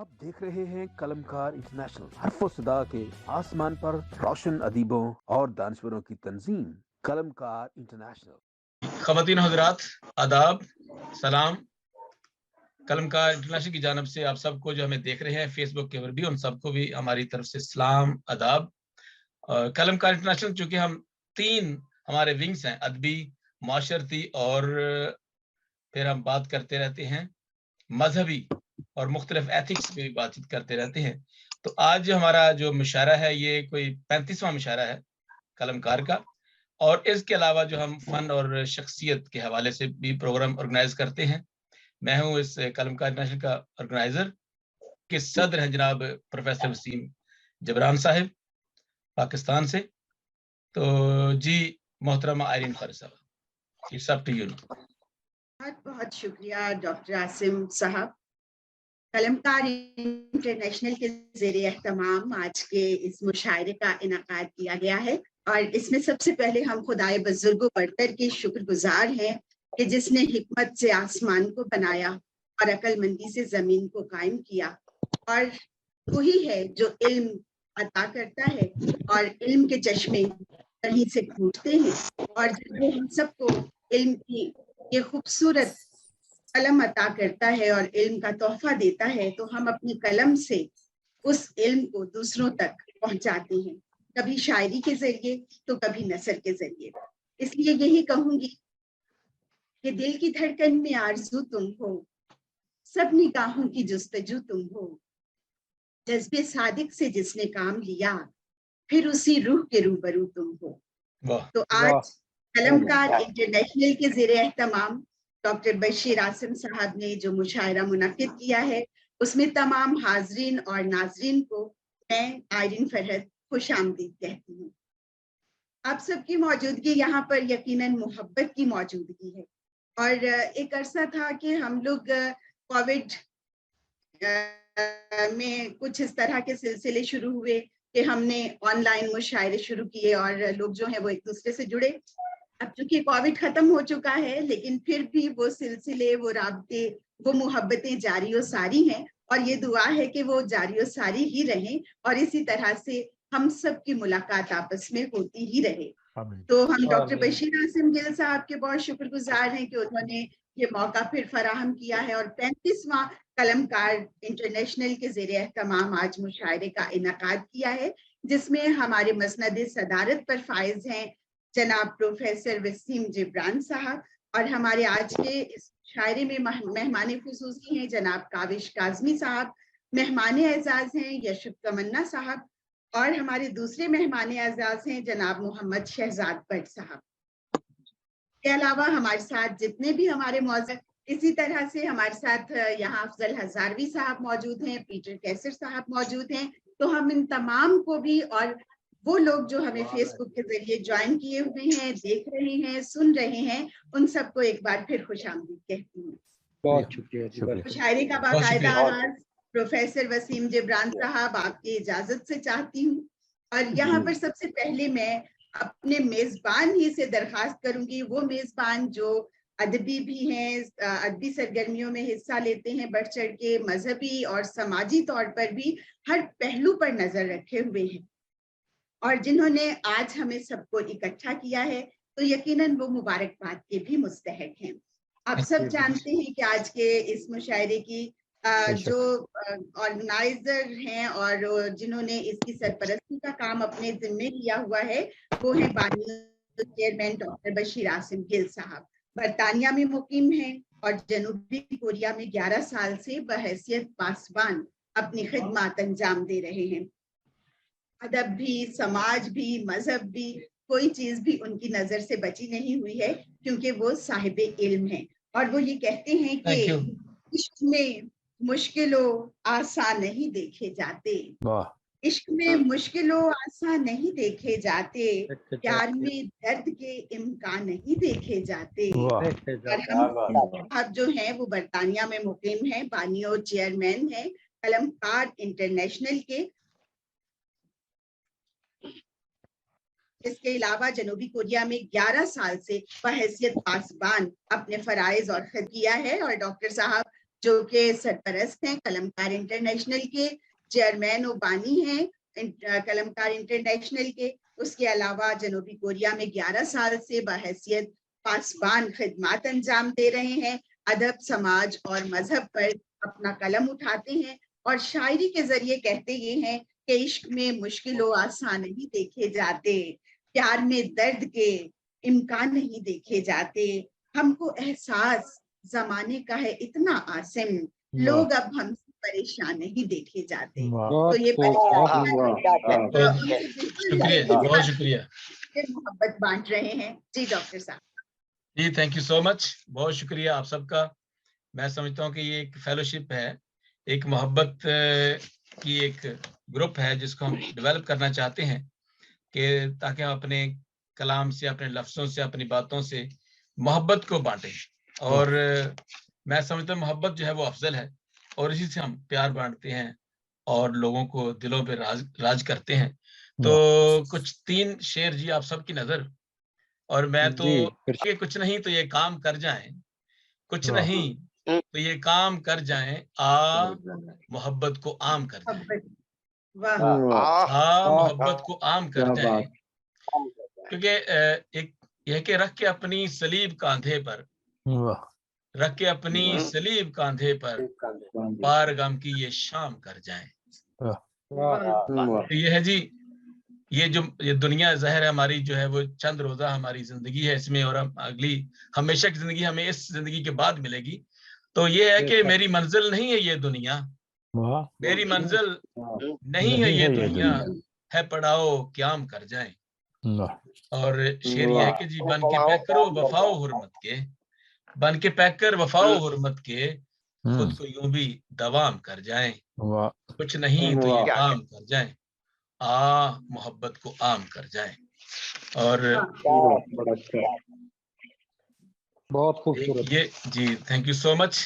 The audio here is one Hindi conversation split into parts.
आप देख रहे हैं कलमकार इंटरनेशनल, हर्फो सदा के आसमान पर रोशन अदीबों और दानश्वरों की तंजीम कलमकार इंटरनेशनल। ख़वातीन हज़रात, आदाब, सलाम। कलमकार इंटरनेशनल की जानब से आप सबको जो हमें देख रहे हैं फेसबुक के ऊपर भी, उन सबको भी हमारी तरफ से सलाम, आदाब। कलमकार इंटरनेशनल चूँकि हम 3 हमारे विंग्स हैं, अदबी, माशरती और फिर हम बात करते रहते हैं मजहबी और मुख्तलिफ एथिक्स पे भी बातचीत करते रहते हैं। तो आज जो हमारा जो मुशायरा है ये कोई 35वां मुशायरा है कलमकार का, और इसके अलावा जो हम फ़न और शख्सियत के हवाले से भी प्रोग्राम ऑर्गेनाइज़ करते हैं। मैं हूँ इस कलमकार इंटरनेशनल का ऑर्गेनाइज़र के सदर हैं जनाब प्रोफ़ेसर वसीम जबरान साहिब पाकिस्तान से। तो जी मोहतरमा आयरीन फ़ारिद साहब, इट्स अप टू यू। बहुत बहुत शुक्रिया डॉक्टर आसिम साहब। कलमकार इंटरनेशनल के ज़ेरे एहतमाम आज के इस मुशायरे का इनाकाद किया गया है और इसमें सबसे पहले हम खुदाए बुजुर्गो बरतर के शुक्रगुजार हैं कि जिसने हिकमत से आसमान को बनाया और अक्लमंदी से ज़मीन को कायम किया, और वही है जो इल्म अता करता है और इल्म के चश्मे कहीं से फूटते हैं, और जो हम सबको इल्म की ये खूबसूरत कलम अता करता है और इल्म का तोहफा देता है, तो हम अपनी कलम से उस इल्म को दूसरों तक पहुंचाते हैं, कभी शायरी के जरिए तो कभी नसर के जरिए। इसलिए यही कहूंगी कि दिल की धड़कन में आरज़ू तुम हो, सब निगाहों की जुस्तजू तुम हो, जज्बे सादिक से जिसने काम लिया, फिर उसी रूह के रूबरू तुम हो। तो आज कलमकार इंटरनेशनल के ज़ेरे एहतमाम डॉक्टर बशीर आसिम साहब ने जो मुशायरा मुनक्किद किया है, उसमें तमाम हाजरीन और नाजरीन को मैं आयरीन फरहत खुशामदीद कहती हूँ। आप सबकी मौजूदगी यहाँ पर यकीनन मोहब्बत की मौजूदगी है, और एक अरसा था कि हम लोग कोविड में कुछ इस तरह के सिलसिले शुरू हुए कि हमने ऑनलाइन मुशायरे शुरू किए और लोग जो हैं वो एक दूसरे से जुड़े। अब चूंकि कोविड खत्म हो चुका है, लेकिन फिर भी वो सिलसिले, वो राब्ते, वो मोहब्बतें जारी और सारी हैं, और ये दुआ है कि वो जारी और सारी ही रहें और इसी तरह से हम सब की मुलाकात आपस में होती ही रहे। तो हम डॉक्टर बशीर आसिम गिल साहब के बहुत शुक्रगुजार हैं कि उन्होंने ये मौका फिर फराहम किया है और 35वां कलमकार इंटरनेशनल के ज़ेरे एहतमाम आज मुशायरे का इनाकाद किया है, जिसमें हमारे मसनद सदारत पर फाइज हैं जनाब प्रोफेसर वसीम जबरान साहब, और हमारे आज के इस शायरे में मेहमान खुसूसी हैं जनाब काविश काजमी साहब, मेहमान एजाज हैं यशुफ तमन्ना साहब, और हमारे दूसरे मेहमान एजाज हैं जनाब मोहम्मद शहजाद भट्ट साहब। के अलावा हमारे साथ जितने भी हमारे मौजूद, इसी तरह से हमारे साथ यहाँ अफजल हजारवी साहब मौजूद हैं, पीटर कैसर साहब मौजूद हैं। तो हम इन तमाम को भी, और वो लोग जो हमें फेसबुक के जरिए ज्वाइन किए हुए हैं, देख रहे हैं, सुन रहे हैं, उन सबको एक बार फिर खुशामदीद कहती हूँ। बहुत शुक्रिया। मुशायरे का बाकायदा आगाज प्रोफेसर वसीम जबरान साहब आपकी इजाजत से चाहती हूँ, और यहाँ पर सबसे पहले मैं अपने मेजबान ही से दरखास्त करूंगी, वो मेजबान जो अदबी भी हैं, अदबी सरगर्मियों में हिस्सा लेते हैं बढ़ चढ़ के, मजहबी और समाजी तौर पर भी हर पहलू पर नजर रखे हुए हैं, और जिन्होंने आज हमें सबको इकट्ठा किया है, तो यकीनन वो मुबारकबाद के भी मुस्तहक हैं। आप सब जानते हैं कि आज के इस मुशायरे की जो ऑर्गेनाइजर हैं और जिन्होंने इसकी सरपरस्ती का काम अपने जिम्मे लिया हुआ है, वो है बानी चेयरमैन डॉक्टर बशीर आसिम गिल साहब। बरतानिया में मुकीम हैं और जनूबी कोरिया में 11 साल से बहैसियत पासबान अपनी खिदमत अंजाम दे रहे हैं। अदब भी, समाज भी, मजहब भी, कोई चीज भी उनकी नजर से बची नहीं हुई है, क्योंकि वो साहिब इल्म हैं, और वो ये कहते हैं कि इश्क में मुश्किलों आसान नहीं देखे जाते, इश्क में मुश्किलों आसान नहीं देखे जाते, प्यार में दर्द के इम्कान नहीं देखे जाते। और हम अब जो हैं वो बरतानिया में मुकीम हैं, बानी और चेयरमैन हैं कलमकार इंटरनेशनल के। इसके अलावा जनूबी कोरिया में 11 साल से बहैसियत पासबान अपने फराइज और खिद किया है, और डॉक्टर साहब जो कि सरपरस्त हैं कलमकार इंटरनेशनल के, चेयरमैन ओबानी हैं कलमकार इंटरनेशनल के। उसके अलावा जनूबी कोरिया में 11 साल से बहैसियत पासबान खिदमात अंजाम दे रहे हैं। अदब, समाज और मजहब पर अपना कलम उठाते हैं और शायरी के जरिए कहते ये हैं कि इश्क में मुश्किलों आसान नहीं देखे जाते, प्यार में दर्द के इम्कान नहीं देखे जाते, हमको एहसास जमाने का है इतना आसिम, लोग अब हमसे परेशान नहीं देखे जाते। तो ये शुक्रिया, बहुत शुक्रिया, मोहब्बत बांट रहे हैं। जी डॉक्टर साहब। जी थैंक यू सो मच, बहुत शुक्रिया आप सबका। मैं समझता हूँ कि ये एक फेलोशिप है, एक मोहब्बत की एक ग्रुप है जिसको हम डेवलप करना चाहते हैं कि ताकि हम अपने कलाम से, अपने लफ्जों से, अपनी बातों से मोहब्बत को बांटें। और मैं समझता हूँ मोहब्बत जो है वो अफजल है और इसी से हम प्यार बांटते हैं और लोगों को दिलों पे राज करते हैं। तो कुछ 3 शेर जी आप सबकी नजर, और मैं तो ये कुछ नहीं तो ये काम कर जाएं, कुछ नहीं तो ये काम कर जाएं, आ मोहब्बत को आम कर जाएं, आ मोहब्बत को आम कर जाएं। क्योंकि एक यह कि रख के अपनी सलीब कांधे पर, रख के अपनी सलीब कांधे पर, पार गम की ये शाम कर जाएं। तो ये है जी, ये दुनिया ज़ाहिर है हमारी जो है वो चंद रोजा हमारी जिंदगी है इसमें, और हम अगली हमेशा की जिंदगी हमें इस जिंदगी के बाद मिलेगी। तो ये है कि मेरी मंजिल नहीं है ये दुनिया, मेरी मंजिल नहीं है ये दुनिया, है पढ़ाओ क्याम कर जाएं। और शेर ये है कि जी बन के पैक करो वफाओ हुर्मत के, बन के पैक कर वफाओ हुर्मत के, खुद को यूं भी दवाम कर जाएं, कुछ नहीं तो ये काम कर जाएं, आ मोहब्बत को आम कर जाएं। और बहुत खूबसूरत ये जी थैंक यू सो मच।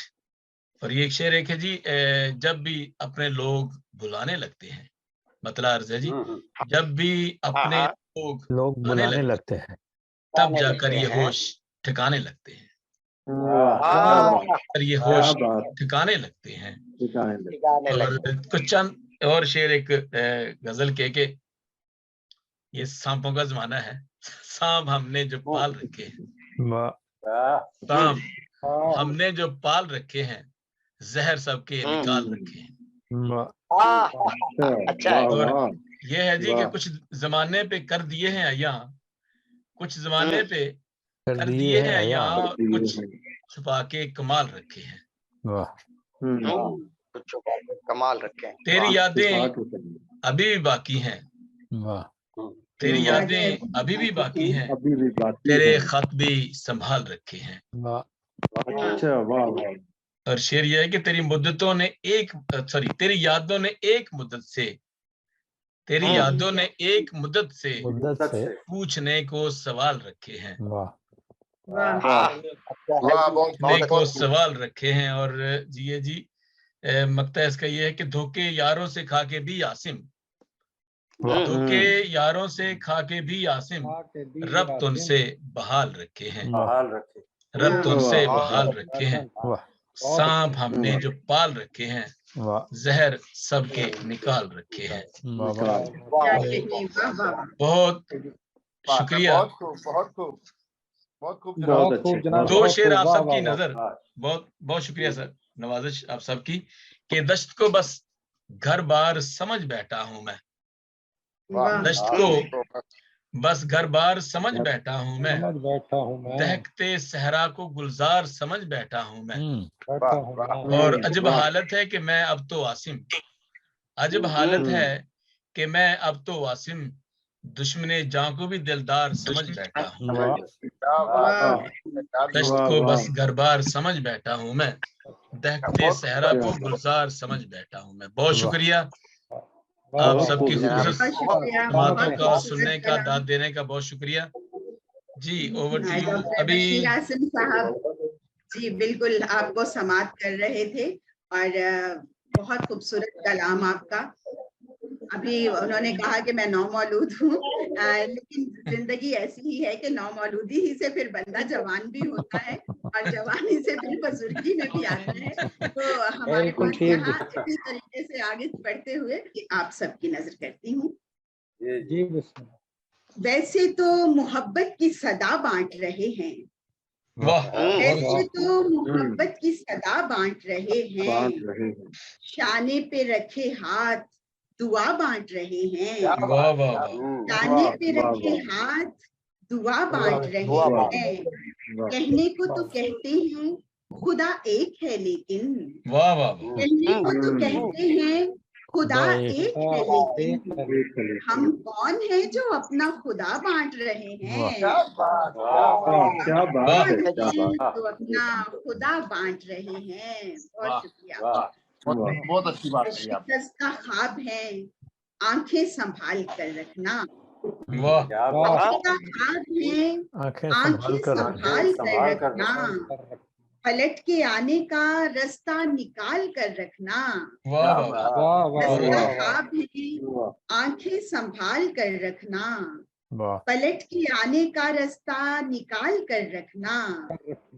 और ये एक शेर एक है जी, जब भी अपने लोग बुलाने लगते हैं, मतलब अर्ज है जी, जब भी अपने लोग बुलाने लगते हैं, तब जाकर ये होश ठिकाने लगते हैं, ये होश ठिकाने लगते हैं। और कुछ चंद और शेर एक गजल के ये सांपों का जमाना है, सांप हमने जो पाल रखे हैं, सांप हमने जो पाल रखे हैं, जहर सबके निकाल रखे हैं। और ये है जी कि कुछ जमाने पे कर दिए हैं अय्या, कुछ जमाने पे कर दिए हैं अय्या, कुछ छुपा के कमाल रखे हैं। कुछ छुपा के कमाल रखे हैं। तेरी यादें अभी भी बाकी हैं, तेरी यादें अभी भी बाकी हैं, तेरे खत भी संभाल रखे हैं। और शेर यह है कि तेरी मुद्दतों ने तेरी यादों ने एक मुद्दत से, तेरी यादों ने एक मुद्दत से पूछने को सवाल रखे हैं, पूछने को सवाल रखे हैं। और जी मकता इसका ये है कि धोखे यारों से खा के भी आसिम, धोखे यारों से खा के भी आसिम, रब तो उनसे बहाल रखे हैं, रब तो उनसे बहाल रखे हैं। सांप हमने जो पाल रखे हैं, जहर सबके निकाल रखे हैं। बहुत शुक्रिया, बहुत खूब, बहुत खूब, दो शेर आप सबकी नजर, बहुत बहुत शुक्रिया सर, नवाजिश आप सबकी। कि दश्त को बस घर बार समझ बैठा हूं मैं, दश्त को बस घर बार समझ बैठा हूं मैं, दहकते सहरा को गुलजार समझ बैठा हूं मैं। और अजब हालत है कि मैं अब तो वासिम, अजब हालत है कि मैं अब तो वासिम, दुश्मने जान को भी दिलदार समझ बैठा हूं। दश्त को बस घर बार समझ बैठा हूं मैं, दहकते सहरा को गुलजार समझ बैठा हूं मैं। बहुत शुक्रिया आप सबकी खूबसूरत बातों का सुनने का, दाद देने का, बहुत शुक्रिया जी। Over to you. अभी आसिम साहब जी बिल्कुल आपको समात कर रहे थे और बहुत खूबसूरत कलाम आपका। अभी उन्होंने कहा कि मैं नौमौलूद हूँ, लेकिन जिंदगी ऐसी ही है कि नौमौलूदी ही से फिर बंदा जवान भी होता है और जवानी से फिर बुजुर्गी में भी आता है। तो हमारे बिल्कुल पास ठीक यहाँ इसी तरीके से आगे बढ़ते हुए कि आप सबकी नजर करती हूँ। जी बिस्मिल्लाह। वैसे तो मोहब्बत की सदा बांट रहे हैं, वाह वैसे तो मोहब्बत की सदा बांट रहे हैं, शाने पे रखे हाथ दुआ बांट रहे हैं, वाह वाह वाह शाने पे रखे हाथ दुआ बांट रहे हैं। कहने को तो कहते हैं खुदा एक है लेकिन, वाह वाह वाह कहने को तो कहते हैं खुदा एक है लेकिन, हम कौन है जो अपना खुदा बांट रहे हैं? क्या बात है, क्या कौन है बात। जो अपना खुदा बांट रहे हैं? बहुत शुक्रिया। बहुत अच्छी बात है आप। शिकस्त का ख्वाब है आंखें संभाल कर रखना, वाह शिकस्त का ख्वाब है आंखें आंखें संभाल कर रखना, कर पलट के आने का रास्ता निकाल कर रखना। वाह वाह वाह वाह रास्ता वाह ख्वाब है आंखें संभाल कर रखना, वाह पलट के आने का रास्ता निकाल कर रखना,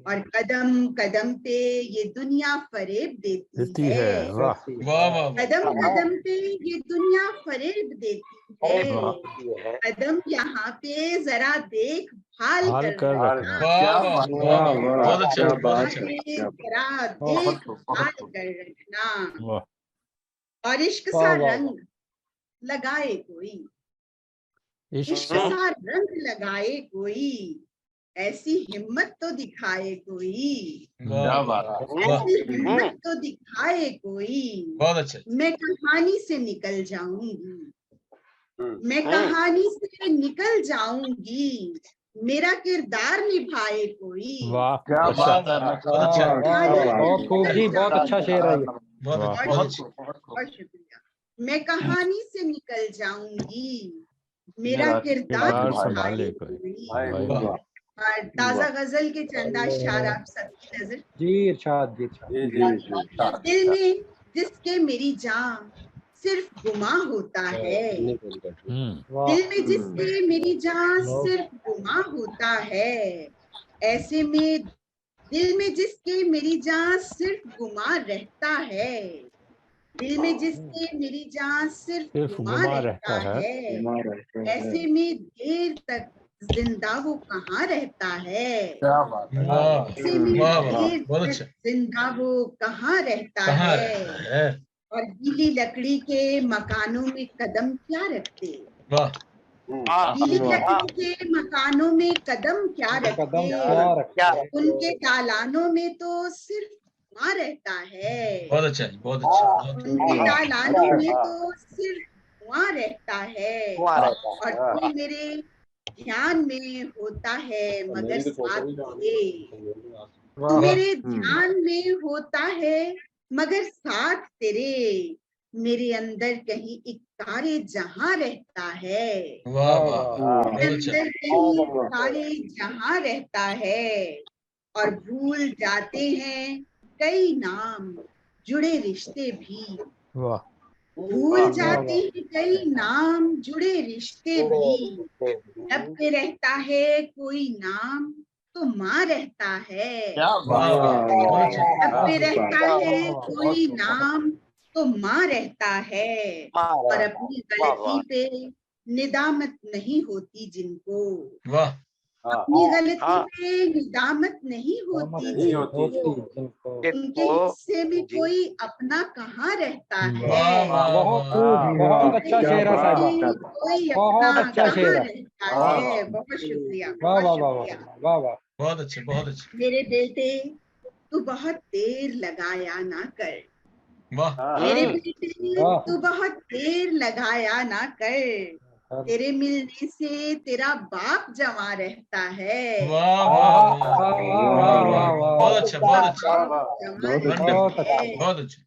और कदम कदम पे ये दुनिया फरेब देती है, वाह वाह वाह कदम कदम पे ये दुनिया फरेब देती है, कदम यहाँ पे जरा देख भाल हाल कर कर रखना, रखना वाह वाह वाह बहुत अच्छा यहाँ बहुत अच्छा पे जरा देख भाल कर रखना। वाह और इश्क वाह, सा वाह, वाह। रंग लगाए कोई, इश्क इश्क सा रंग लगाए कोई, ऐसी हिम्मत तो दिखाए कोई, वाह वाह वाह ऐसी हिम्मत तो दिखाए कोई। बहुत अच्छा मैं कहानी से निकल जाऊंगी, मैं कहानी से निकल जाऊंगी, मेरा किरदार निभाए कोई। वाह क्या अच्छा बात है। बहुत अच्छा बहुत खूब जी, बहुत अच्छा शेर है ये। बहुत वाह। अच्छा बहुत अच्छा बहुत शुक्रिया। मैं कहानी से निकल जाऊंगी, मेरा किरदार किरदार निभाए संभाले कोई। कोई वाह और ताजा गजल के चंद अशआर आप सबकी नजर। जी इरशाद जी इरशाद। दिल में जिसके मेरी जान सिर्फ गुमा होता है, हम्म वाह दिल में जिसके मेरी जान सिर्फ गुमा होता है, ऐसे में दिल में जिसके मेरी जान सिर्फ गुमा रहता है, दिल में जिसके मेरी जान सिर्फ गुमा रहता है, ऐसे में देर तक जिंदा वो कहाँ रहता है, क्या बात है। वाह ऐसे में वाह वाह देर बहुत तक अच्छा जिंदा वो कहाँ रहता कहाँ है, रहता है और गीली लकड़ी के मकानों में कदम क्या रखते, वाह गीली लकड़ी के मकानों में कदम क्या कदम रखते, क्या रखते उनके दालानों में तो सिर्फ धुआं रहता है, बहुत अच्छा है बहुत अच्छा उनके दालानों में तो सिर्फ धुआं रहता है, और तू मेरे ध्यान में होता है मगर साथ तेरे, तू वाह मेरे ध्यान में होता है मगर साथ तेरे, मेरे अंदर कहीं एक तारे जहां रहता है, वाह वाह वाह मेरे बहुत अच्छा अंदर कहीं एक तारे जहां रहता है, और भूल जाते हैं कई नाम जुड़े रिश्ते भी, वाह भूल जाते हैं कई नाम जुड़े रिश्ते भी, लब पे रहता है कोई नाम तो माँ रहता है, वाह वाह बहुत अच्छा लब पे रहता है कोई नाम तो माँ रहता है, और अपनी गलती पे निदामत नहीं होती जिनको, वाह अपनी गलती पे निदामत नहीं होती जिनको, जिनको उनके हिस्से में कोई अपना कहाँ रहता वाह है, वाह बहुत वाह खूब, बहुत उनके अच्छा शेर है हिस्से साहिबा। में कोई बहुत अपना अच्छा शेर कहाँ है। रहता है। बहुत शुक्रिया वाह बहुत वाह वाह शुक्रिया। वाह वाह बहुत अच्छा बहुत अच्छा मेरे बेटे तू बहुत देर लगाया ना कर, वाह मेरे बेटे वाह। तू बहुत देर लगाया ना कर, तेरे मिलने से तेरा बाप जमा रहता है, वाह वाह वाह वाह वाह वाह बहुत अच्छा बहुत अच्छा बाप जमा बहुत रहता अच्छा। है, बहुत अच्छा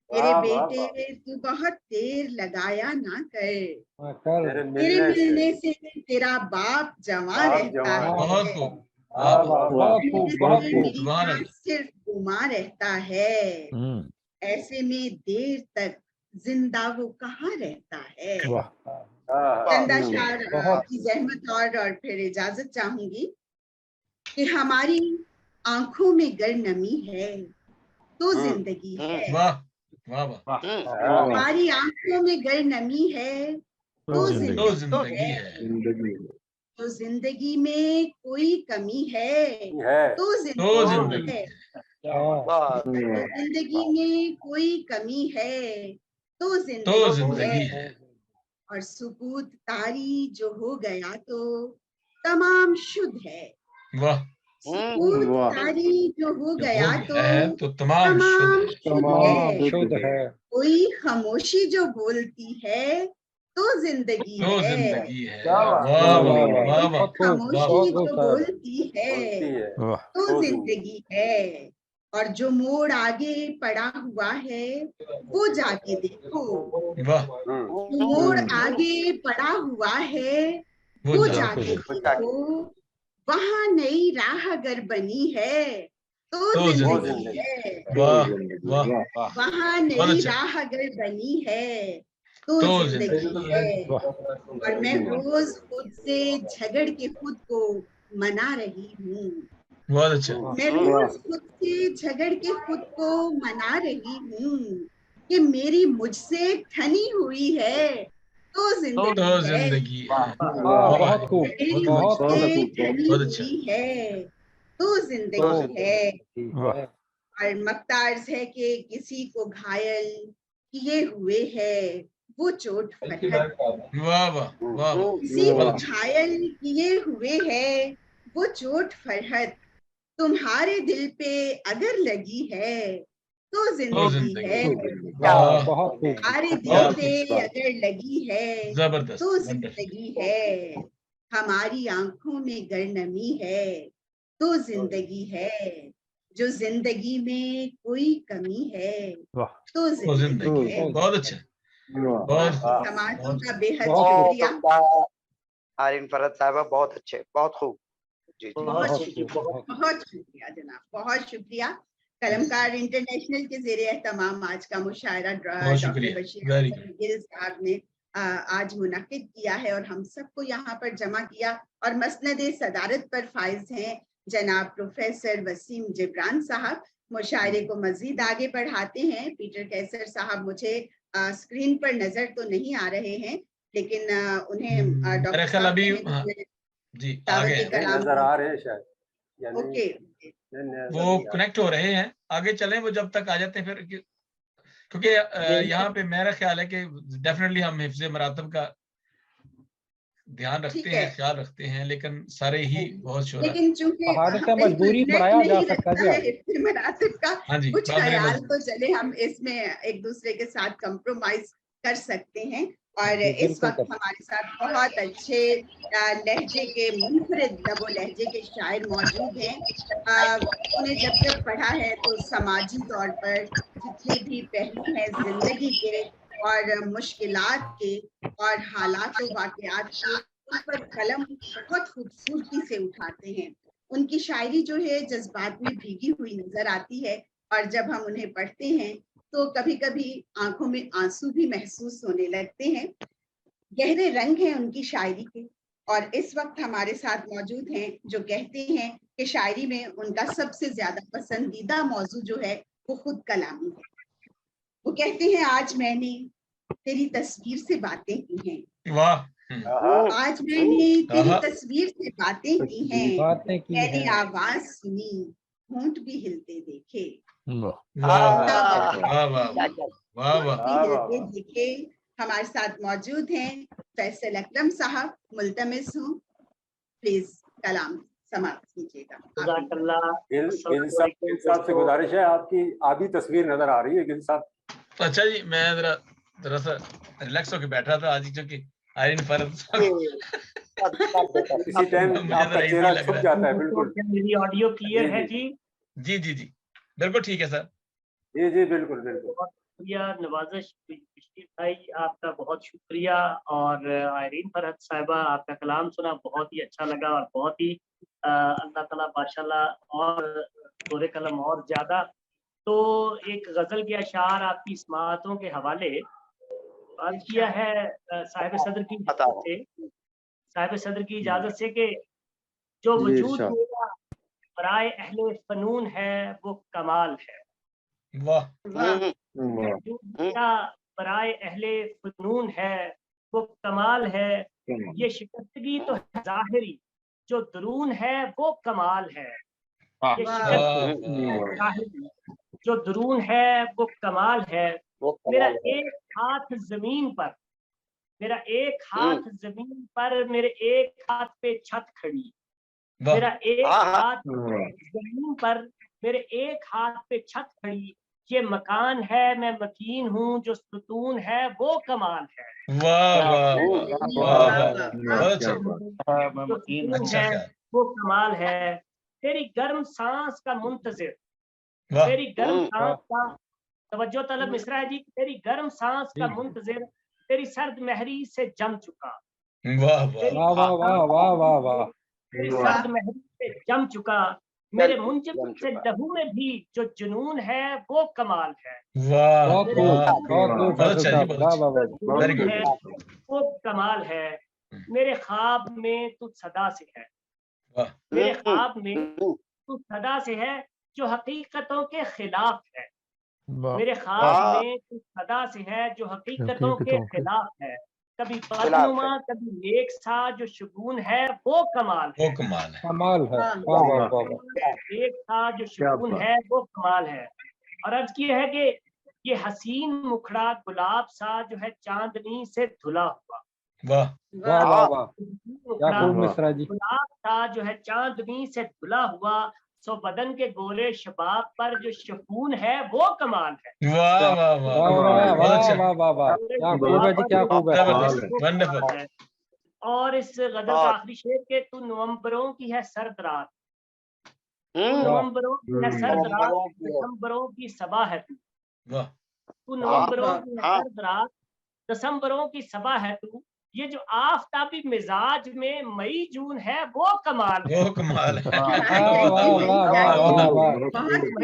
मेरे बेटे तू बहुत देर लगाया ना कर, कर तेरे मिलने से तेरा बाप जमा रहता है, बहुत खूब वाह वाह बहुत खूब मेरे बहुत से खूब। मेरी सुभान जान अल्लाह सिर्फ गुमा रहता है, ऐसे में देर तक जिंदा वो कहाँ रहता है। वाह चंद अशआर बहुत। की जहमत और फिर इजाजत चाहूंगी कि हमारी आंखों में गर नमी है तो जिंदगी है। वाह वाह वाह। तुम्हारी आंखों में गर नमी है तो तो जिंदगी जिंदगी है। है। तो जिंदगी में कोई कमी है तो तो जिंदगी जिंदगी है। है। तो जिंदगी में कोई कमी है तो तो जिंदगी जिंदगी है। है। और सुकूत तारी जो हो गया तो तमाम शुद्ध है। वाह। सुकूत तारी जो हो जो हो गया तो गया है तो तमाम शुद्ध तमाम है। शुद्ध तमाम है। शुद्ध है। कोई खामोशी जो बोलती है तो जिंदगी तो है। जिंदगी है। वाह वाह वाह वाह। कोई खामोशी जो बोलती है वाह तो जिंदगी है। और जो मोड़ आगे पड़ा हुआ है वो जाके देखो। वाह। जो मोड़ आगे पड़ा हुआ है वो वो जाके जाके देखो। वहां नई राह अगर बनी है तो तो जिंदगी है। वाह वाह। वहां बहुत नई अच्छा। राह अगर बनी है तो तो जिंदगी जिंदगी है। वाह और मैं रोज खुद से झगड़ के खुद को मना रही हूँ। बहुत अच्छा। मैं रोज खुद से झगड़ के खुद को मना रही हूँ कि मेरी मुझसे ठनी हुई है तो तो जिंदगी है। जिंदगी है। बहुत वाह खूब, मेरी बहुत मुझसे खूब। ठनी बहुत अच्छा। हुई है तो जिंदगी है। वाह और मकतार्ज है कि किसी को घायल किए हुए है वो चोट फरहत। वाह वाह वाह वाह। किसी को बहुत अच्छा। घायल किए हुए है वो चोट फरहत। तुम्हारे दिल पे अगर लगी है तो तो जिंदगी जिंदगी है। वाह, वाह। बहुत खूब। तुम्हारे दिल बहुत पे खूब। अगर लगी है जबरदस्त। तो वंडरफुल। जिंदगी है। हमारी आंखों में गर नमी है तो जिंदगी है। जो जिंदगी में कोई कमी है वाह तो तो जिंदगी जिंदगी है। है। बहुत अच्छा। बहुत आपकी समातों का बेहद बहुत शुक्रिया। आरिन फरहत साहबा, बहुत अच्छे, बहुत खूब। जी जी। बहुत बहुत शुक्रिया, खूब। बहुत शुक्रिया जनाब, बहुत शुक्रिया। कलमकार इंटरनेशनल के ज़ेरे एहतमाम आज का मुशायरा बहुत डॉक्टर शुक्रिया। Bashir very Ahmad good. गिल साहब ने आज मुनक्किद किया है और हम सबको यहाँ पर जमा किया। और मसनद सदारत पर फाइज हैं जनाब प्रोफेसर वसीम जिब्रान साहब। मुशायरे को मजीद आगे बढ़ाते हैं। पीटर कैसर साहब मुझे स्क्रीन पर नजर तो नहीं आ रहे हैं, लेकिन उन्हें मेरे डॉक्टर ख्याल साहब अभी कहेंगे जी आ दावत गए हैं। कलाम नजर आ रहे हैं शायद। ओके। वो कनेक्ट हो रहे हैं। आगे चलें, वो जब तक आ जाते हैं फिर, क्योंकि यहाँ पे मेरा ख्याल है कि डेफिनेटली हम हिफ्ज मरातब का ध्यान रखते हैं, ख्याल रखते हैं, लेकिन सारे ही बहुत शोर। लेकिन चूंकि हालत मजबूरी बढ़ाया जा सकता है जी। हिफ्ज मरातिब का हाँ जी, कुछ बादल ख्याल मजबूर। तो चले हम इसमें एक दूसरे के साथ कंप्रोमाइज कर सकते हैं। और जी, इस बिल्कुल वक्त कर। हमारे साथ बहुत अच्छे लहजे के मुनफरिद लबो लहजे के शायर मौजूद हैं। उन्हें जब जब पढ़ा है तो समाजी तौर पर जितने भी पहलू हैं जिंदगी के और मुश्किलात के और हालात व वाक़यात के, उन पर कलम बहुत खूबसूरती से उठाते हैं। उनकी शायरी जो है जज्बात में भीगी हुई नजर आती है और जब हम उन्हें पढ़ते हैं तो कभी कभी आंखों में आंसू भी महसूस होने लगते हैं। गहरे रंग हैं उनकी शायरी के। और इस वक्त हमारे साथ मौजूद हैं जो कहते हैं कि शायरी में उनका सबसे ज्यादा पसंदीदा मौजू जो है वो खुद कलामी है। वो कहते हैं आज मैंने तेरी तस्वीर से बातें की हैं। वाह। आज मैंने तेरी तस्वीर से बातें की हैं। बातें की मैंने हैं। आवाज सुनी, होंठ भी हिलते देखे। वाह वाह वाह वाह वाह। हिलते देखे। हमारे साथ मौजूद हैं फैसल अकरम साहब। मुल्तमिस हूँ, प्लीज कलाम समाप्त कीजिएगा। गिल साहब से गुजारिश है, आपकी आधी तस्वीर नजर आ रही है गिल साहब। अच्छा जी, मैं जरा सा रिलैक्स होकर बैठा था आज, क्योंकि आरिन फरहत इसी टाइम आपका चेहरा छुप जाता है। बिल्कुल। मेरी ऑडियो क्लियर है जी? जी जी जी बिल्कुल ठीक है सर। जी जी बिल्कुल बिल्कुल। बहुत शुक्रिया नवाजिश बशीर भाई, आपका बहुत शुक्रिया। और आयरीन फरहत साहिबा, आपका कलाम सुना, बहुत ही अच्छा लगा और बहुत ही अल्लाह ताला माशाल्लाह और तोरे कलम और ज्यादा। तो एक गजल के अशार आपकी स्मारतों के हवाले अर्ज किया है साहिब सदर की इजाजत से, साहिब सदर की इजाजत से कि जो वजूद मेरा बराए अहले फनून है वो कमाल है। वाह जो क्या बराए अहले फनून है वो कमाल है। ये शिकस्तगी तो है ज़ाहिरी, जो दरून है वो कमाल है। ये शिकस्तगी ज़ाहिरी, जो दरून है वो कमाल है। मेरा एक हाथ जमीन पर, मेरा एक हाथ जमीन पर, मेरे एक हाथ पे छत खड़ी। मेरा एक हाथ जमीन पर, मेरे एक हाथ पे छत खड़ी। ये मकान है मैं मकीन हूँ, जो सुतून है वो कमाल है। वाह वाह वाह बहुत अच्छा जो सुकून अच्छा है ख्याल। वो कमाल है। तेरी गर्म सांस का मुंतजिर, वाह तेरी गर्म सांस का, तवज्जो तलब मिसरा है जी। तेरी गर्म सांस का मुंतजिर, तेरी सर्द महरी से जम चुका। वाह तेरी वाह वाह वाह वाह वाह वाह। तेरी सर्द महरी से जम चुका। मेरे मुंजम से लहू में भी जो जुनून है वो कमाल है। वाह बहुत खूब, वाह बहुत खूब बहुत फैसल अच्छा जी साहब, बहुत वाह अच्छा वाह वाह। वेरी जुनून गुड। है वो कमाल है। मेरे ख्वाब में तू सदा से है, वाह मेरे ख्वाब में तू सदा से है, जो हकीकतों के खिलाफ है। वाह मेरे ख्वाब में तू सदा से है, जो हकीकतों के खिलाफ है। कभी बदनुमा कभी नेक सा, जो शगुन है वो कमाल वो है। कमाल है। कमाल है, वाह वाह वाह वाह। एक था जो शगुन है वो कमाल है। और अर्ज की है कि ये हसीन मुखड़ा गुलाब सा, जो है चांदनी से धुला हुआ। वाह वाह वाह वाह, हसीन क्या मुखड़ा खूब मिश्रा जी। गुलाब सा, जो है चांदनी से धुला हुआ। सो बदन के गोरे शबाब पर जो शफून है वो कमाल है। वाह वाह वाह वाह वाह बहुत वाह अच्छा वाह वाह वाह, क्या खूब है जी, क्या खूब है। जबरदस्त वंडरफुल। और इस गजल का आखिरी शेर के तू नवंबरों की है सर्द रात, तू नवंबरों की है सर्द रात, दिसंबरों की सबा है तू। वाह तू नवंबरों की है सर्द रात, दिसंबरों की सबा है तू। ये जो आफताबी मिजाज में मई जून है वो कमाल है। वो कमाल है। वाह वाह वाह वाह वाह वाह, मई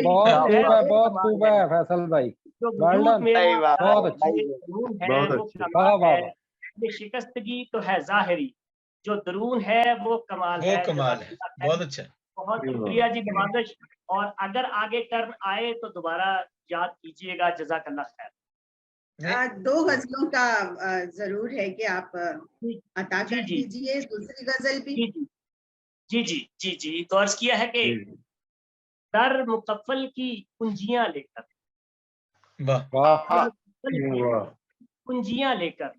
बहुत जून है खूब है, वो बहुत कमाल खूब है फैसल भाई, जो वेल वजूद डन, मेरा बहुत अच्छा। जून है वो वाह कमाल वाह है। वाह, ये शिकस्तगी तो है ज़ाहिरी, जो दरून है वो कमाल वो है। कमाल है जज़ाकल्लाह खैर। बहुत अच्छा। बहुत शुक्रिया जी नवाजिश। और अगर आगे टर्न आए तो दोबारा याद कीजिएगा। जज़ाकल्लाह खैर। दो गजलों का जरूर है कि आप अता जी कर जी दीजिए दूसरी गजल भी। जी जी जी जी जी जी। तो अर्ज किया है कि दर मुकफ्फल की कुंजियां लेकर, वाह वाह दर मुकफ्फल की कुंजियां लेकर,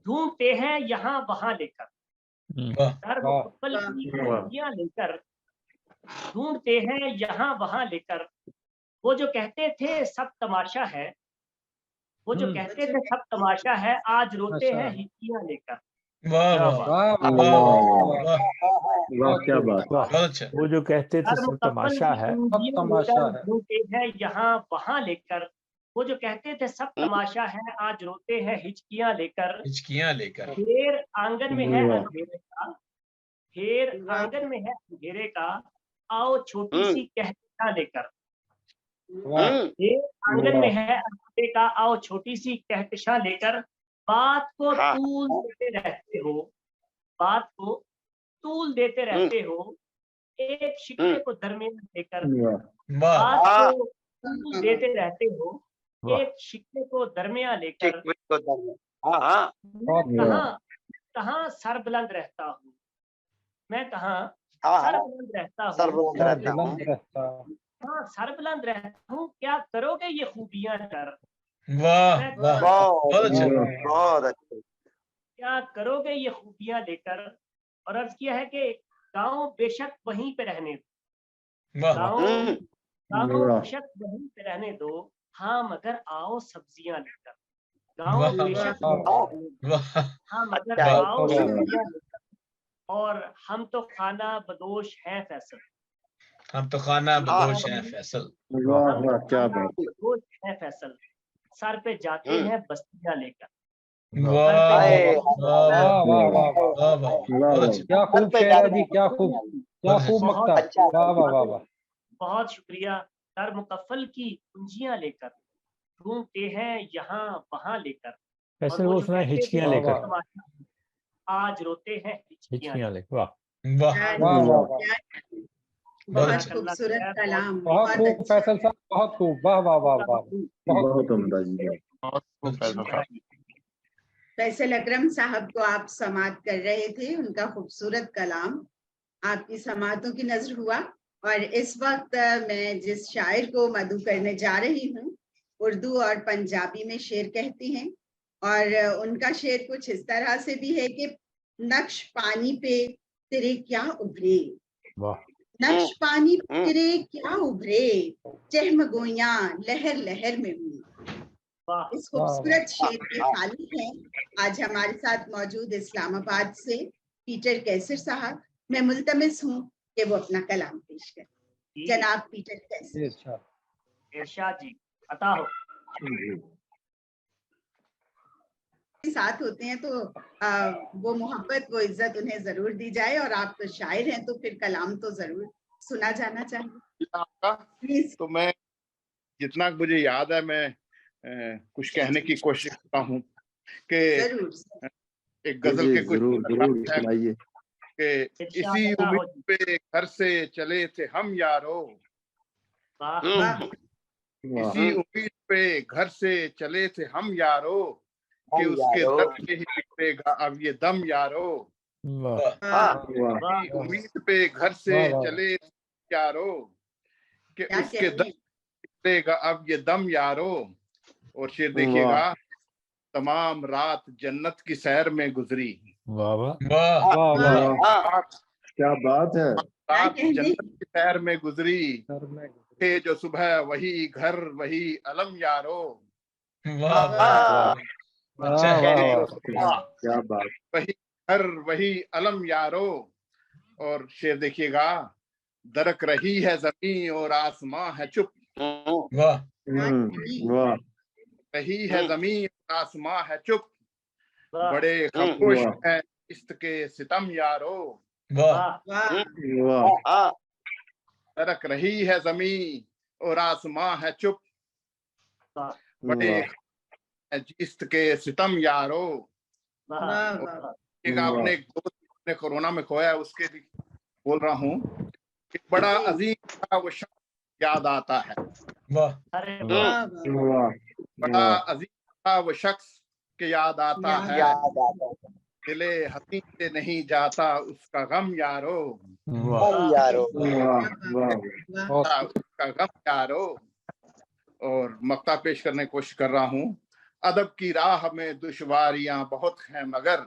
ढूंढते हैं यहाँ वहां लेकर। वाह दर वाह मुकफ्फल की कुंजियां लेकर, ढूंढते हैं यहाँ वहां लेकर। वो जो कहते थे सब तमाशा है, वो जो कहते थे सब तमाशा है, आज रोते अच्छा, हैं हिचकियां लेकर। वाह क्या वाह बात, वाह वाह वाह वाह वाह, वाह बहुत क्या खूब, बात। वाह। बहुत अच्छा। वो जो कहते थे हर सब मुकफ्फल तमाशा की है। सब कुंजियां तमाशा लेकर, है। ढूंढते हैं यहाँ वहां लेकर। वो जो कहते थे सब तमाशा है, आज रोते हैं हिचकियां लेकर। हिचकियां लेकर। ढेर आंगन में है अंधेरे का, ढेर आंगन में है अंधेरे का, आओ छोटी सी कहकशा लेकर। वाह ढेर आंगन में है अंधेरे का, आओ छोटी सी कहकशा लेकर। बात को तूल देते रहते हो, बात को तूल देते रहते हो, एक शिकवे को दरमियान लेकर। वाह बात को तूल देते रहते हो, वाह एक शिकवे को दरमियान लेकर। बहुत मैं खूब, कहाँ कहाँ सरबुलंद रहता हूँ, मैं कहाँ सरबुलंद रहता हूँ, सर बुलंद रहता। हाँ सरबुलंद रहता हूँ। क्या करोगे ये खूबियां कर, वाह मैं वाह बहुत अच्छा। वाह वाह, क्या करोगे ये खूबियां लेकर। और अर्ज किया है कि गाँव बेशक वहीं पे रहने दो, वाह गाँव गाँव बेशक वहीं पे रहने दो, हाँ मगर आओ सब्जियां लेकर। गाँव वाह बेशक वाह वहीं पे रहने दो, वाह हाँ मगर वाह आओ वाह, सब्जियां लेकर। और हम तो खाना बदोश हैं फैसल, हम तो खाना बदोश हैं फैसल। हम तो खाना बदोश हैं फैसल। सर पे जाते हैं बस्तियां लेकर, वाह सर पे वाह वाह वाह वाह वाह, वाह वाह बहुत अच्छा। क्या खूब शेर है जी, क्या खूब, क्या खूब बहुत मकता, वाह वाह वाह वाह। बहुत शुक्रिया। दर मुकफ्फल की कुंजियां लेकर, ढूंढते हैं यहाँ वहां लेकर। और फैसल वो वो जो सुना है कहते थे हिचकियां वाह लेकर, वाह तमाशा, आज रोते हैं हिचकियां हिचकियां लेकर। लेकर। वाह वाह वाह वाह वाह, बहुत खूबसूरत कलाम, बहुत बहुत खूब अच्छा। फैसल साहब, बहुत खूब, वाह वाह वाह वाह, बहुत उम्दा जी। फैसल अकरम साहब को आप समात कर रहे थे, उनका खूबसूरत कलाम आपकी समातों की नजर हुआ। और इस वक्त मैं जिस शायर को मदू करने जा रही हूँ, उर्दू और पंजाबी में शेर कहती हैं, और उनका शेर कुछ इस तरह से भी है कि नक्श पानी पे तेरे क्या उभरे, वाह नक्श पानी पे तेरे क्या उभरे, चहम गोया लहर लहर में हुई। इस खूबसूरत शेर के खालिक हैं आज हमारे साथ मौजूद इस्लामाबाद से पीटर कैसर साहब। मैं मुल्तमिस हूँ कि वो अपना कलाम पेश करें। जनाब पीटर कैसर। अच्छा, इरशाद जी, अता हो। साथ होते हैं तो वो मोहब्बत, वो इज्जत उन्हें जरूर दी जाए, और आप तो शायर हैं तो फिर कलाम तो जरूर सुना जाना चाहिए। प्लीज। तो मैं जितना मुझे याद है मैं कुछ कहने की कोशिश करता हूँ कि एक गजल के कुछ सुनाइए कि इसी उम्मीद पे घर से चले थे हम यारो, इसी उम्मीद पे घर से चले थे हम यारो, कि उसके दम पे ही निकलेगा अब ये दम यारो, इसी उम्मीद पे घर से चले थे यारो, कि उसके दम निकलेगा अब ये दम यारो। और शेर देखिएगा, तमाम रात जन्नत की सैर में गुजरी। वाह वाह, क्या बात है। रात जन्नत की सैर में गुजरी, थे जो सुबह वही घर वही अलम यारो। क्या बात। वही घर वही अलम यारो। और शेर देखिएगा, दरक रही है जमीन और आसमां है चुप। वाह रही है जमीन और आसमां है चुप, बड़े खामोश हैं इश्क के सितम यारो। दरक रही है जमीन और आसमां है चुप, बड़े इश्क के सितम यारो। एक आपने एक दोस्त ने कोरोना में खोया, उसके लिए बोल रहा हूँ कि बड़ा अजीम था वो शख्स याद आता है। बड़ा अजीम था वो शख्स के याद आता है, दिले हसीन से नहीं जाता उसका गम यारो। उसका गम यारो। और मक्ता पेश करने की कोशिश कर रहा हूँ। अदब की राह में दुश्वारियां बहुत हैं मगर,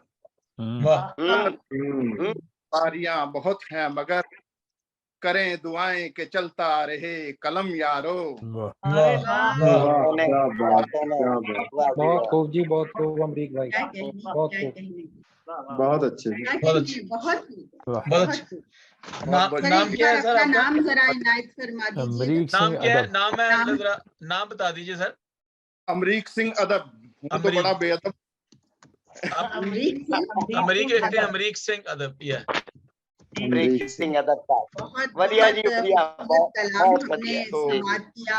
दुश्वारियां बहुत हैं मगर, करें दुआएं के चलता रहे कलम यारो। बहुत खूब जी, बहुत खूब अमरीक भाई, बहुत खूब, बहुत अच्छे। नाम क्या है सर आपका? नाम जरा इनायत फरमा दीजिए। नाम क्या है? नाम है, जरा नाम बता दीजिए सर। अमरीक सिंह अदब। हूँ तो बड़ा बेअदब। अमरीक लिखते हैं, अमरीक सिंह अदब। यह अमरीक सिंह अदब का बहुत बढ़िया जी, बढ़िया, बहुत हमने समात किया।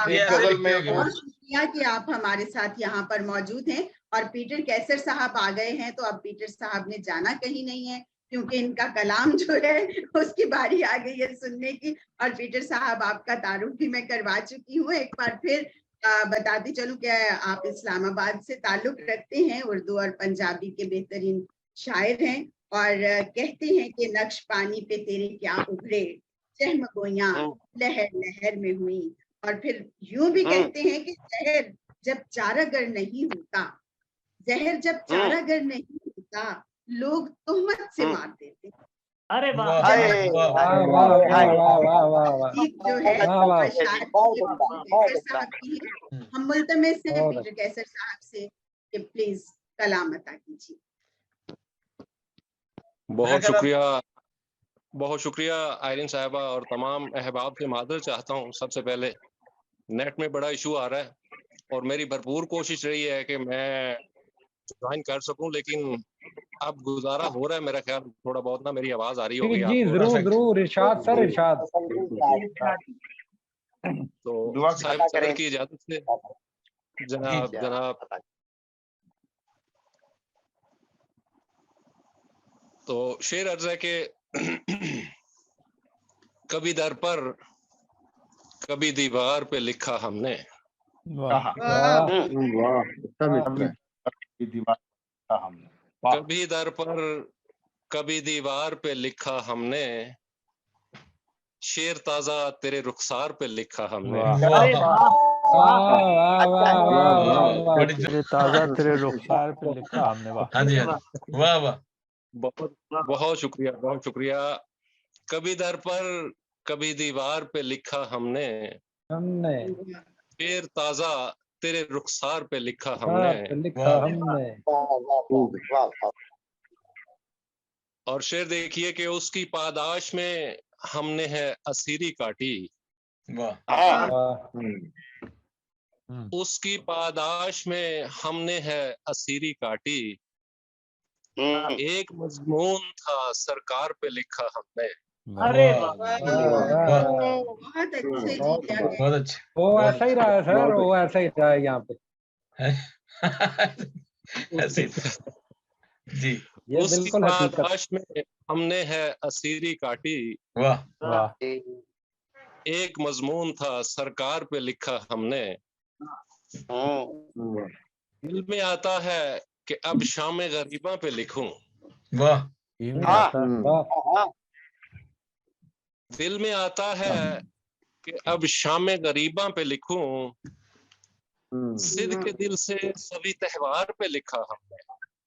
बहुत शुक्रिया कि आप हमारे साथ यहाँ पर मौजूद हैं। और पीटर कैसर साहब आ गए हैं, तो अब पीटर साहब ने जाना कहीं नहीं है, क्योंकि इनका कलाम जो है उसकी बारी आ गई है सुनने की। और पीटर साहब, आपका तारुफ भी मैं करवा चुकी हूँ। एक बार फिर बताती चलूं कि आप इस्लामाबाद से ताल्लुक रखते हैं, उर्दू और पंजाबी के बेहतरीन शायर हैं, और कहते हैं कि नक्श पानी पे तेरे क्या उभरे, चहम गोया लहर लहर में हुई। और फिर यूं भी कहते हैं कि जहर जब चारागर नहीं होता, जहर जब चारागर नहीं होता, लोग तोहमत से मार देते। अरे वाह, जो है साहब की है। हम मुल्तमिस हैं पीटर कैसर साहब से कि प्लीज कलाम अता कीजिए। बहुत शुक्रिया आयरीन साहिबा, और तमाम अहबाब से माजरत चाहता हूँ। सबसे पहले नेट में बड़ा इशू आ रहा है, और मेरी भरपूर कोशिश रही है कि मैं ज्वाइन कर सकूं, लेकिन अब गुजारा हो रहा है मेरा ख्याल, थोड़ा बहुत ना मेरी आवाज आ रही होगी जी, जरूर जरूर, इरशाद सर, इरशाद। तो साहिब सर की इजाजत से जनाब तो शेर अर्ज है कि कभी दर पर कभी दीवार पे लिखा हमने। कहा वाह अच्छा मित्र है। दीवार कहा हमने। कभी दर पर कभी दीवार पे लिखा हमने, शेर ताजा तेरे रुखसार पे लिखा हमने। अरे तेरे ताजा तेरे रुखसार पे लिखा हमने। वाह। हाँ जी, हाँ जी, वाह वाह। बहुत बहुत शुक्रिया, बहुत शुक्रिया। कभी दर पर कभी दीवार पे लिखा हमने, शेर ताजा तेरे रुखसार पे लिखा हमने। और शेर देखिए कि उसकी पादाश में हमने है असीरी काटी। उसकी पादाश में हमने है असीरी काटी, एक मजमून था सरकार पे लिखा हमने। अरे बहुत अच्छे जी, बहुत अच्छे। वो ऐसा ही रहा है सर, वो ऐसा ही रहा है यहाँ पे। ऐसे जी। उसकी पादाश में हमने है असीरी काटी। वाह वाह। एक मजमून था सरकार पे लिखा हमने। दिल में आता है कि अब शाम गरीबा पे लिखूं। वाह। दिल में आता है कि अब शाम गरीबा पे लिखूं, सिद्ध के दिल से सभी त्योहार पे लिखा हमने।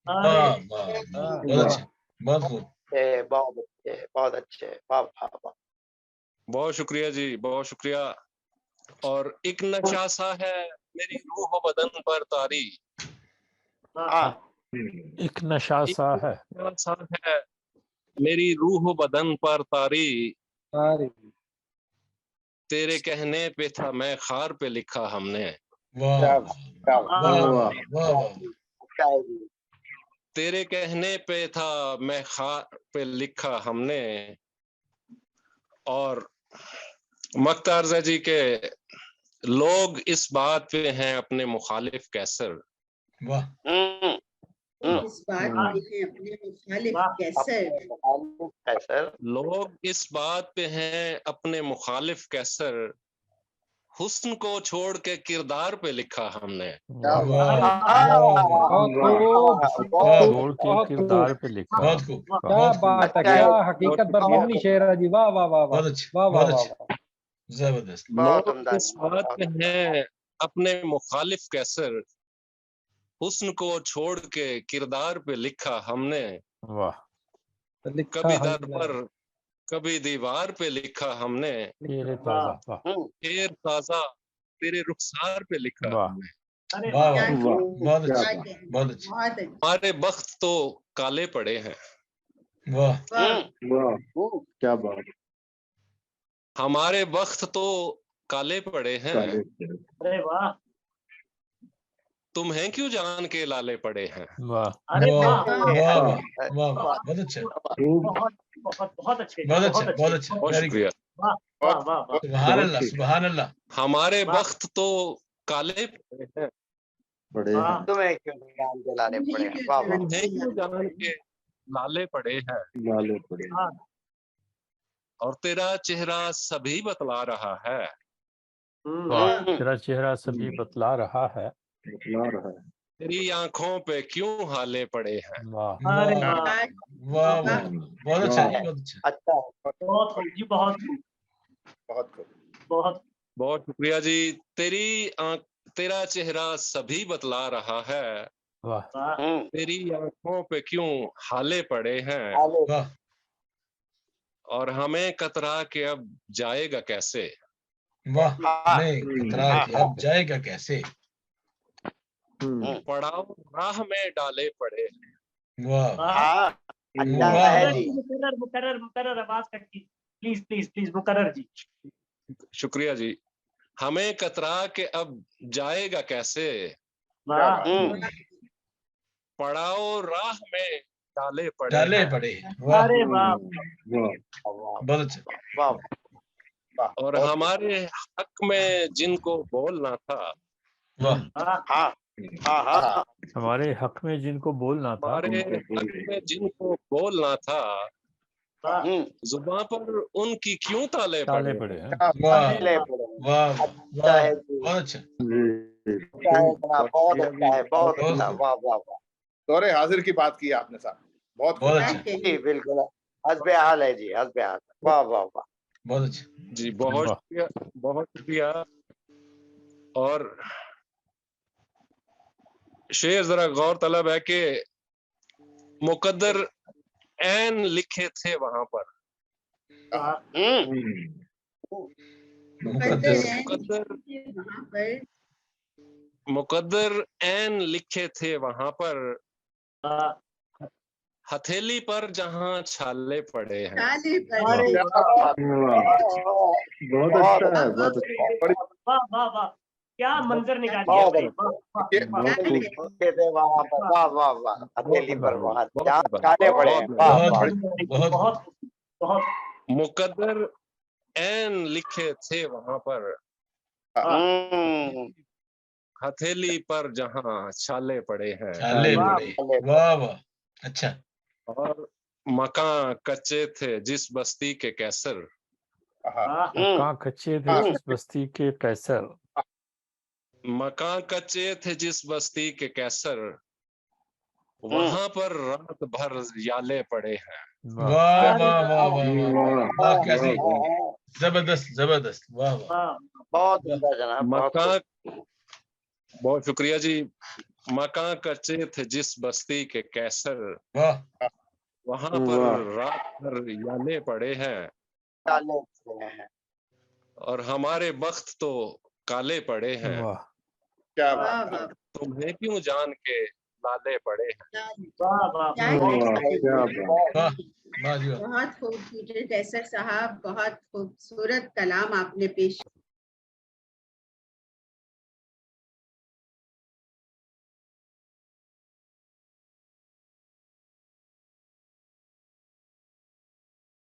बहुत अच्छा, बहुत खूब, बहुत अच्छे, वाह वाह वाह। बहुत शुक्रिया जी, बहुत शुक्रिया। और एक नशा सा है मेरी रूह बदन पर तारी। एक नशा सा है मेरी रूह बदन पर तारी, तेरे कहने पे था मैं खार पे लिखा हमने। तेरे कहने पे था मैं खार पे लिखा हमने। और मख्तार जी के लोग इस बात पे हैं अपने मुखालिफ कैसर। वाह। इस बात पे हैं अपने मुखालिफ कैसर। लोग इस बात पे हैं अपने मुखालिफ कैसर, हुस्न को छोड़ के किरदार पे लिखा हमने। छोड़ के किरदार पे लिखा। बहुत खूब, क्या बात है, क्या हकीकत पर मबनी शेर है जी। वाह वाह वाह बहुत अच्छे, वाह वाह बहुत वाह। अच्छे, जबरदस्त। लोग इस बात पे हैं अपने मुखालिफ कैसर, हुस्न को छोड़ के किरदार पे लिखा हमने। वाह। कभी दर पर कभी दीवार पे लिखा हमने, शेर ताजा। शेर ताजा तेरे रुखसार पे लिखा हमने। बहुत अच्छे, बहुत अच्छे। हमारे बख्त तो काले पड़े हैं। वाह क्या बात। हमारे बख्त तो काले पड़े हैं। अरे वाह। तुम्हें क्यों जान के लाले पड़े हैं। वाह। अरे वाह वाह वाह, बहुत अच्छा, बहुत बहुत बहुत अच्छे, बहुत अच्छा, बहुत अच्छा, बहुत शुक्रिया। वाह वाह वाह। सुभान अल्लाह, सुभान अल्लाह। हमारे बख्त तो काले पड़े हैं, तुम्हें क्यों जान के लाले पड़े हैं। वाह वाह। तुम्हें क्यों जान के लाले पड़े हैं। लाले पड़े। और तेरा चेहरा सभी बतला रहा है। वाह। तेरा चेहरा सभी बतला रहा है। तेरी आंखों पे क्यों हाले पड़े हैं। वाह वाह वाह, बहुत अच्छा जी, बहुत अच्छा। अच्छा, बहुत खूब जी, बहुत बहुत बहुत शुक्रिया जी। तेरा चेहरा सभी बतला रहा है। वाह। तेरी आंखों पे क्यों हाले पड़े हैं। वाह। और हमें कतरा के अब जाएगा कैसे। वाह, नहीं कतरा के अब जाएगा कैसे। पड़ाव राह में डाले पड़े। वाह। मुकर्रर आवाज कटी, प्लीज प्लीज प्लीज मुकर्रर जी। शुक्रिया जी। हमें कतरा के अब जाएगा कैसे। पड़ाव राह में डाले पड़े। अरे वाह, बहुत अच्छा। और हमारे हक में जिनको बोलना था। हमारे हक में जिनको बोलना था। हमारे हक में जिनको बोलना था, जुबान पर उनकी क्यों ताले पड़े हैं? वाह वाह वाह, बहुत अच्छा। बहुत अच्छा है, बहुत अच्छा, वाह वाह वाह। दौरे हाजिर की बात की आपने साहब, बहुत अच्छा जी बिल्कुल, हस्बे हाल है जी, हस्बे हाल, वाह वाह वाह, बहुत अच्छा जी, बहुत शुक्रिया, बहुत शुक्रिया। और शेर जरा गौर तलब है कि मुकद्दर ऐन लिखे थे वहां पर। मुकद्दर ऐन लिखे थे वहां पर, हथेली पर जहां छाले पड़े हैं। बहुत अच्छा है, बहुत अच्छा। वाह वाह वाह, क्या मंजर निकाल दिया भाई, वहां पर, वाह वाह वाह, हथेली पर वहां जहाँ छाले पड़े हैं, वाह वाह, बहुत बहुत। मुकद्दर ऐन लिखे थे वहां पर, हथेली पर जहां छाले पड़े हैं। छाले पड़े, वाह वाह, अच्छा। और मकान कच्चे थे जिस बस्ती के कैसर, मकान कच्चे थे जिस बस्ती के कैसर, मकान कच्चे थे जिस बस्ती के कैसर, वहां पर रात भर याले पड़े हैं। वाह वाह वाह वाह वाह, कैसी जबरदस्त जबरदस्त, वाह वाह, बहुत जनाब। मकान, बहुत शुक्रिया जी। मकान कच्चे थे जिस बस्ती के कैसर, वाह, वहां पर रात भर याले पड़े हैं, और हमारे बख्त तो काले पड़े हैं। क्या बात, तुम्हें क्यों जान के लाले पड़े हैं। बहुत खूब पीटर कैसर साहब, बहुत खूबसूरत कलाम आपने पेश